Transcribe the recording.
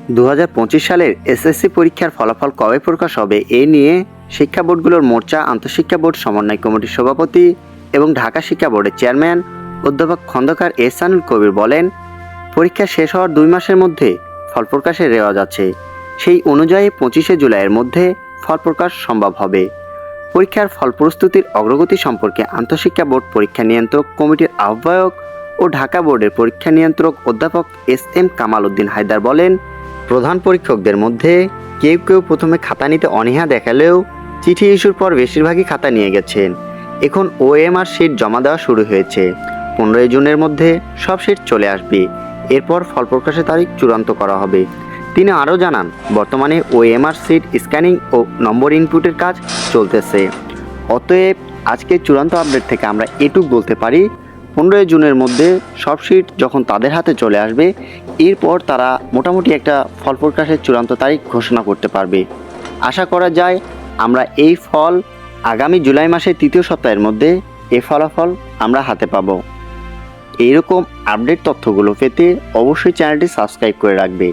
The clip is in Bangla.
2025 সালের এসএসসি পরীক্ষার ফলাফল কবে প্রকাশ হবে এ নিয়ে শিক্ষা বোর্ডগুলোর মোর্চা আন্তঃশিক্ষা বোর্ড সমন্বয় কমিটির সভাপতি এবং ঢাকা শিক্ষা বোর্ডের চেয়ারম্যান অধ্যাপক খন্দকার এহসানুল কবির বলেন, পরীক্ষা শেষ হওয়ার 2 মাসের মধ্যে ফল প্রকাশের রেওয়াজ আছে। সেই অনুযায়ী 25শে জুলাইয়ের মধ্যে ফল প্রকাশ সম্ভব হবে। পরীক্ষার ফল প্রস্তুতির অগ্রগতি সম্পর্কে আন্তঃশিক্ষা বোর্ড পরীক্ষা নিয়ন্ত্রক কমিটির আহ্বায়ক ও ঢাকা বোর্ডের পরীক্ষা নিয়ন্ত্রক অধ্যাপক এস.এম. কামাল উদ্দিন হায়দার বলেন, প্রধান পরীক্ষকদের মধ্যে কেউ কেউ প্রথমে খাতা নিতে অনীহা দেখালেও চিঠি ইস্যুর পর বেশিরভাগই খাতা নিয়ে গেছেন। এখন ওএমআর শিট জমা দেওয়া শুরু হয়েছে। 15 জুনের মধ্যে সব শিট চলে আসবে। এরপর ফল প্রকাশের তারিখ চূড়ান্ত করা হবে। তিনি আরও জানান, বর্তমানে ওএমআর শিট স্ক্যানিং ও নম্বর ইনপুটের কাজ চলতেছে। অতএব আজকে চূড়ান্ত আপডেট থেকে আমরা এটুকু বলতে পারি, 15 জুনের মধ্যে সব শিট যখন তাদের হাতে চলে আসবে, এরপর তারা মোটামুটি একটা ফল প্রকাশের চূড়ান্ত তারিখ ঘোষণা করতে পারবে। আশা করা যায় আমরা এই ফল আগামী জুলাই মাসের 3য় সপ্তাহের মধ্যে এই ফলাফল আমরা হাতে পাব। এইরকম আপডেট তথ্যগুলো পেতে অবশ্যই চ্যানেলটি সাবস্ক্রাইব করে রাখবে।